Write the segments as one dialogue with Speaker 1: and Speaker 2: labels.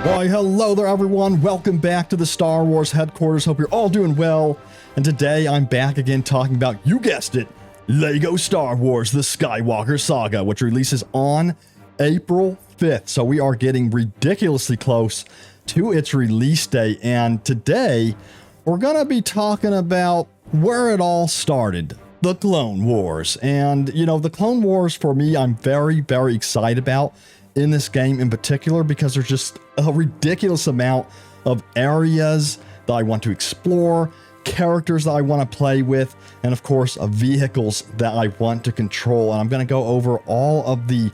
Speaker 1: Why, hello there everyone, welcome back to the Star Wars headquarters, hope you're all doing well, and today I'm back again talking about, you guessed it, LEGO Star Wars The Skywalker Saga, which releases on April 5th, so we are getting ridiculously close to its release date, and today we're gonna be talking about where it all started, the Clone Wars, and you know, the Clone Wars for me, I'm very excited about in this game in particular because there's just a ridiculous amount of areas that I want to explore, characters that I want to play with, and of course vehicles that I want to control. And I'm going to go over all of the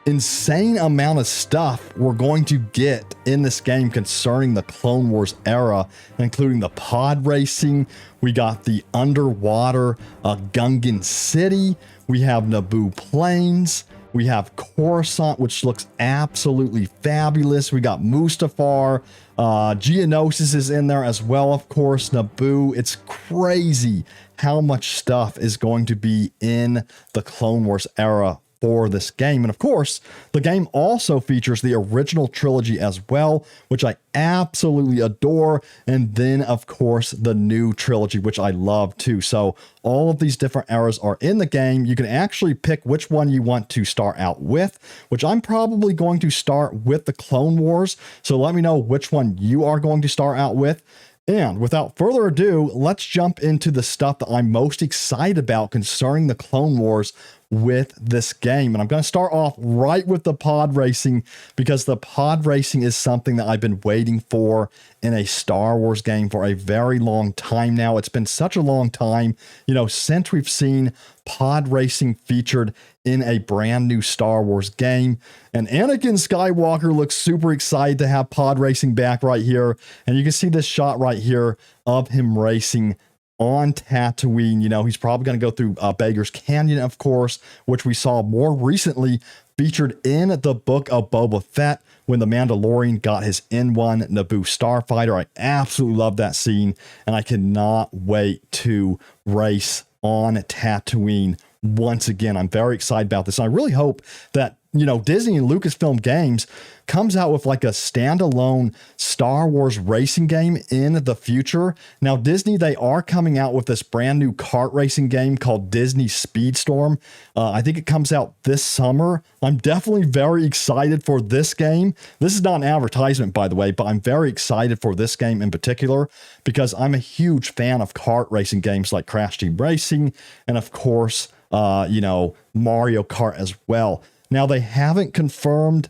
Speaker 1: insane amount of stuff we're going to get in this game concerning the Clone Wars era, including the pod racing. We got the underwater Gungan city, we have Naboo Planes, we have Coruscant, which looks absolutely fabulous. We got Mustafar. Geonosis is in there as well, of course. Naboo. It's crazy how much stuff is going to be in the Clone Wars era for this game. And of course, the game also features the original trilogy as well, which I absolutely adore. And then, of course, the new trilogy, which I love too. So all of these different eras are in the game. You can actually pick which one you want to start out with, which I'm probably going to start with the Clone Wars. So let me know which one you are going to start out with. And without further ado, let's jump into the stuff that I'm most excited about concerning the Clone Wars with this game. And I'm going to start off right with the pod racing because the pod racing is something that I've been waiting for in a Star Wars game for a very long time now. It's been such a long time, you know, since we've seen pod racing featured in a brand new Star Wars game. And Anakin Skywalker looks super excited to have pod racing back right here. And you can see this shot right here of him racing on Tatooine. You know, he's probably going to go through Beggar's Canyon, of course, which we saw more recently featured in the book of Boba Fett when the Mandalorian got his N1 Naboo starfighter. I absolutely love that scene, and I cannot wait to race on Tatooine once again. I'm very excited about this. And I really hope that, you know, Disney and Lucasfilm Games comes out with like a standalone Star Wars racing game in the future. Now, Disney, they are coming out with this brand new kart racing game called Disney Speedstorm. I think it comes out this summer. I'm definitely very excited for this game. This is not an advertisement, by the way, but I'm very excited for this game in particular because I'm a huge fan of kart racing games like Crash Team Racing and, of course, you know, Mario Kart as well. Now, they haven't confirmed,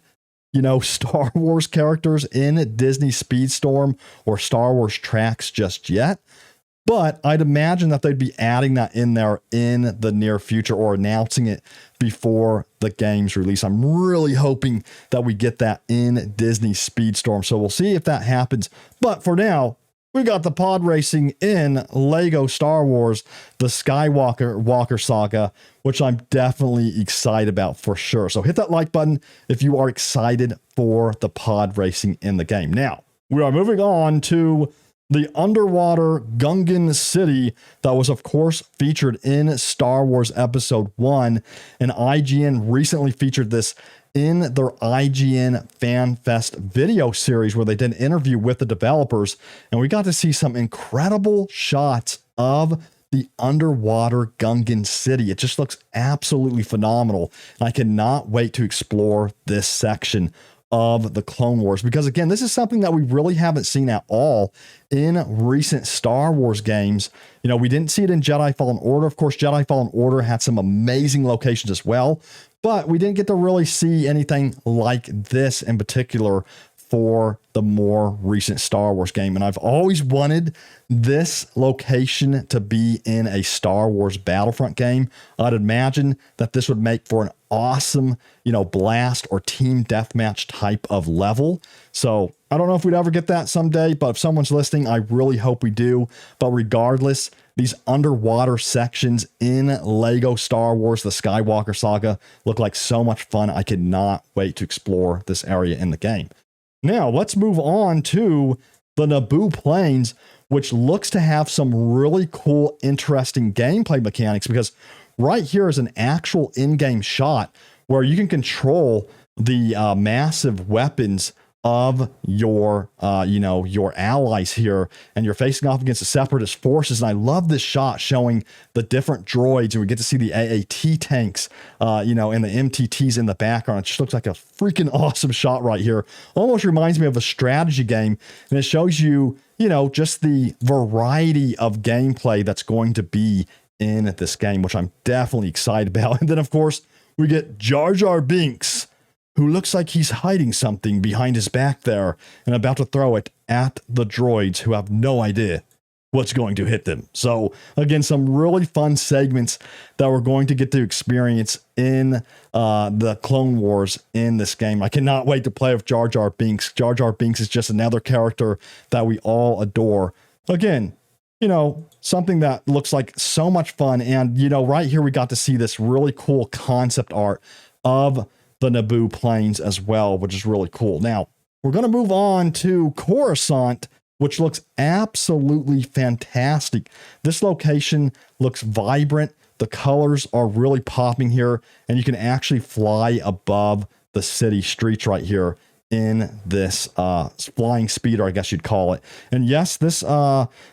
Speaker 1: you know, Star Wars characters in Disney Speedstorm or Star Wars Tracks just yet, but I'd imagine that they'd be adding that in there in the near future or announcing it before the game's release. I'm really hoping that we get that in Disney Speedstorm, so we'll see if that happens. But for now, we got the pod racing in LEGO Star Wars, the Skywalker Saga, which I'm definitely excited about for sure. So hit that like button if you are excited for the pod racing in the game. Now, we are moving on to the underwater Gungan city that was, of course, featured in Star Wars Episode 1. And IGN recently featured this in their IGN Fan Fest video series where they did an interview with the developers, and we got to see some incredible shots of the underwater Gungan city. It just looks absolutely phenomenal, and I cannot wait to explore this section of the Clone Wars because, again, this is something that we really haven't seen at all in recent Star Wars games. You know, we didn't see it in Jedi Fallen Order. Of course, Jedi Fallen Order had some amazing locations as well, but we didn't get to really see anything like this in particular for the more recent Star Wars game. And I've always wanted this location to be in a Star Wars Battlefront game. I'd imagine that this would make for an awesome, you know, blast or team deathmatch type of level. So I don't know if we'd ever get that someday, but if someone's listening, I really hope we do. But regardless, these underwater sections in LEGO Star Wars, the Skywalker Saga, look like so much fun. I cannot wait to explore this area in the game. Now, let's move on to the Naboo Planes, which looks to have some really cool, interesting gameplay mechanics, because right here is an actual in-game shot where you can control the massive weapons of your, your allies here, and you're facing off against the separatist forces. And I love this shot showing the different droids, and we get to see the AAT tanks, and the MTTs in the background. It just looks like a freaking awesome shot right here. Almost reminds me of a strategy game, and it shows you, just the variety of gameplay that's going to be in this game, which I'm definitely excited about. And then, of course, we get Jar Jar Binks, who looks like he's hiding something behind his back there and about to throw it at the droids who have no idea what's going to hit them. So again, some really fun segments that we're going to get to experience in the Clone Wars in this game. I cannot wait to play with Jar Jar Binks. Jar Jar Binks is just another character that we all adore. Again, something that looks like so much fun. And, right here, we got to see this really cool concept art of the Naboo Planes as well, which is really cool. Now, we're going to move on to Coruscant, which looks absolutely fantastic. This location looks vibrant. The colors are really popping here, and you can actually fly above the city streets right here in this flying speeder, I guess you'd call it. And yes, this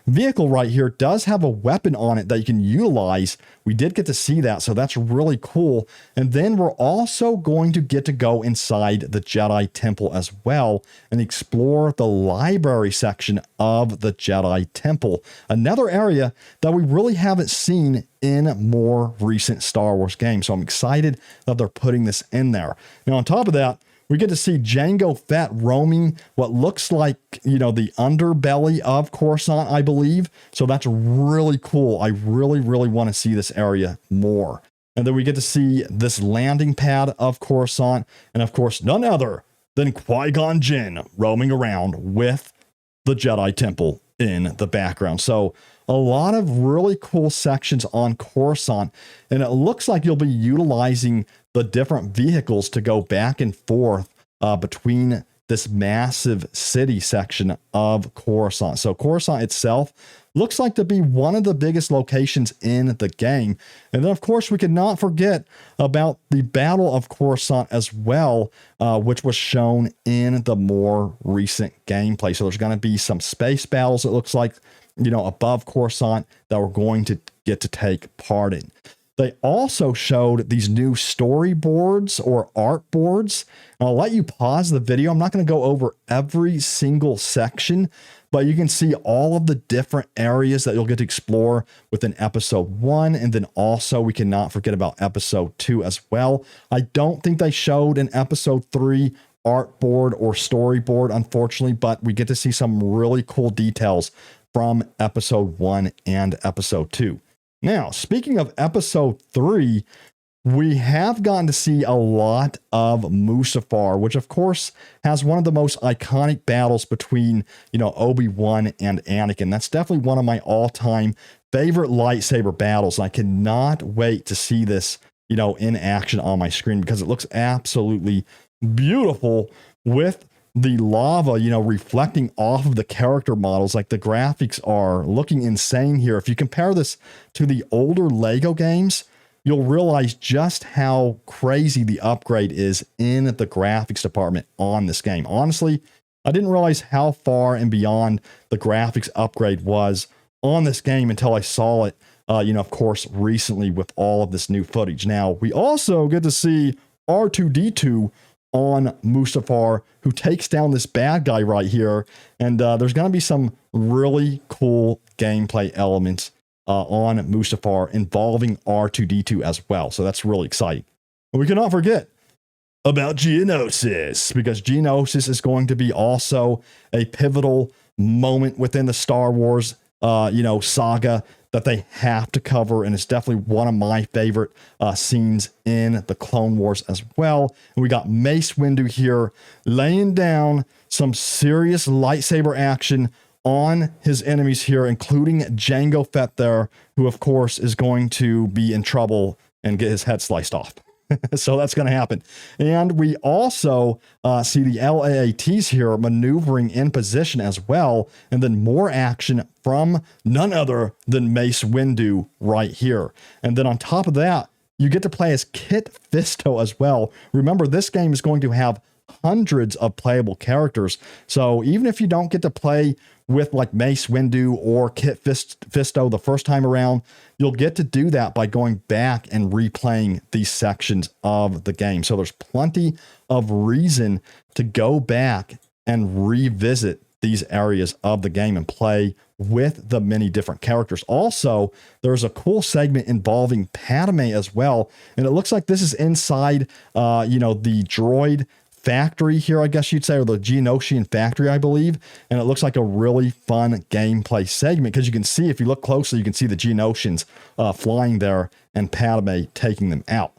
Speaker 1: vehicle right here does have a weapon on it that you can utilize. We did get to see that, so that's really cool. And then we're also going to get to go inside the Jedi Temple as well and explore the library section of the Jedi Temple. Another area that we really haven't seen in more recent Star Wars games. So I'm excited that they're putting this in there. Now, on top of that, we get to see Jango Fett roaming what looks like, the underbelly of Coruscant, I believe. So that's really cool. I really, really want to see this area more. And then we get to see this landing pad of Coruscant. And of course, none other than Qui-Gon Jinn roaming around with the Jedi Temple in the background. So a lot of really cool sections on Coruscant. And it looks like you'll be utilizing the different vehicles to go back and forth between this massive city section of Coruscant. So Coruscant itself looks like to be one of the biggest locations in the game. And then, of course, we could not forget about the Battle of Coruscant as well, which was shown in the more recent gameplay. So there's going to be some space battles, it looks like, above Coruscant that we're going to get to take part in. They also showed these new storyboards or art boards. And I'll let you pause the video. I'm not going to go over every single section, but you can see all of the different areas that you'll get to explore within episode 1. And then also we cannot forget about episode 2 as well. I don't think they showed an episode 3 art board or storyboard, unfortunately, but we get to see some really cool details from episode 1 and episode 2. Now, speaking of episode 3, we have gotten to see a lot of Mustafar, which of course has one of the most iconic battles between, Obi-Wan and Anakin. That's definitely one of my all-time favorite lightsaber battles. I cannot wait to see this, in action on my screen because it looks absolutely beautiful with the lava, reflecting off of the character models. Like, the graphics are looking insane here. If you compare this to the older Lego games, you'll realize just how crazy the upgrade is in the graphics department on this game. Honestly, I didn't realize how far and beyond the graphics upgrade was on this game until I saw it, of course, recently with all of this new footage. Now, we also get to see R2-D2 on Mustafar, who takes down this bad guy right here. And there's going to be some really cool gameplay elements on Mustafar involving R2-D2 as well. So that's really exciting. And we cannot forget about Geonosis, because Geonosis is going to be also a pivotal moment within the Star Wars, saga that they have to cover, and it's definitely one of my favorite scenes in the Clone Wars as well. And we got Mace Windu here laying down some serious lightsaber action on his enemies here, including Jango Fett there, who of course is going to be in trouble and get his head sliced off. So that's going to happen. And we also see the LAATs here maneuvering in position as well. And then more action from none other than Mace Windu right here. And then on top of that, you get to play as Kit Fisto as well. Remember, this game is going to have hundreds of playable characters. So even if you don't get to play with like Mace Windu or Kit Fisto the first time around, you'll get to do that by going back and replaying these sections of the game. So there's plenty of reason to go back and revisit these areas of the game and play with the many different characters. Also, there's a cool segment involving Padme as well, and it looks like this is inside, the droid factory here, I guess you'd say, or the Geonosian factory, I believe. And it looks like a really fun gameplay segment because you can see, if you look closely, you can see the Geonosians flying there and Padme taking them out.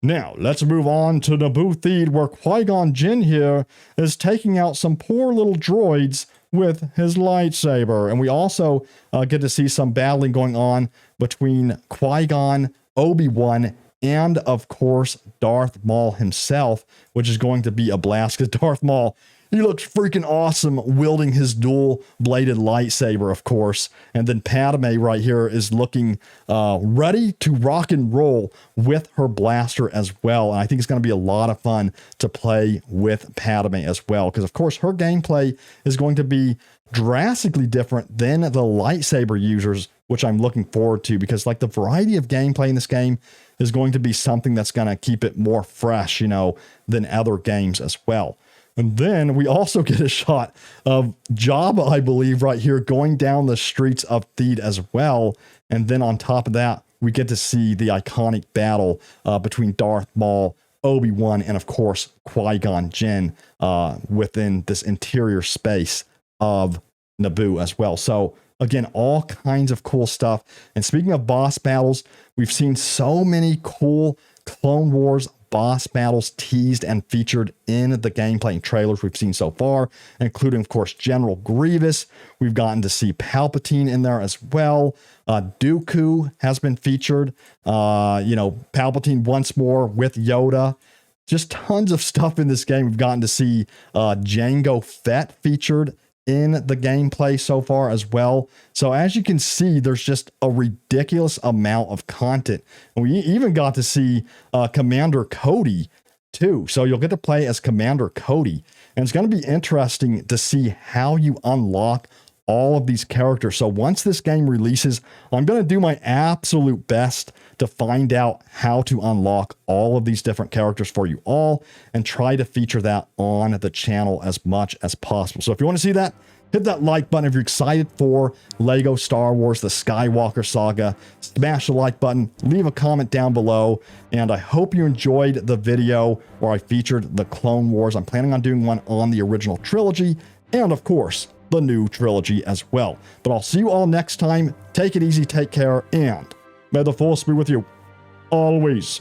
Speaker 1: Now, let's move on to Naboo Theed, where Qui-Gon Jinn here is taking out some poor little droids with his lightsaber. And we also get to see some battling going on between Qui-Gon, Obi-Wan, and of course, Darth Maul himself, which is going to be a blast because Darth Maul, he looks freaking awesome wielding his dual-bladed lightsaber, of course. And then Padme right here is looking ready to rock and roll with her blaster as well. And I think it's going to be a lot of fun to play with Padme as well, because of course her gameplay is going to be drastically different than the lightsaber users, which I'm looking forward to, because like the variety of gameplay in this game is going to be something that's going to keep it more fresh, than other games as well. And then we also get a shot of Jabba, I believe, right here going down the streets of Theed as well. And then on top of that, we get to see the iconic battle between Darth Maul, Obi-Wan, and of course, Qui-Gon Jinn within this interior space of Naboo as well. So again, all kinds of cool stuff. And speaking of boss battles, we've seen so many cool Clone Wars boss battles teased and featured in the gameplay and trailers we've seen so far, including, of course, General Grievous. We've gotten to see Palpatine in there as well. Dooku has been featured. Palpatine once more with Yoda. Just tons of stuff in this game. We've gotten to see Jango Fett featured in the gameplay so far as well. So as you can see, there's just a ridiculous amount of content. And we even got to see Commander Cody too. So you'll get to play as Commander Cody. And it's going to be interesting to see how you unlock all of these characters. So once this game releases, I'm going to do my absolute best to find out how to unlock all of these different characters for you all and try to feature that on the channel as much as possible. So if you want to see that, hit that like button. If you're excited for LEGO Star Wars, the Skywalker Saga, smash the like button, leave a comment down below. And I hope you enjoyed the video where I featured the Clone Wars. I'm planning on doing one on the original trilogy and of course, the new trilogy as well. But I'll see you all next time. Take it easy, take care, and may the Force be with you always.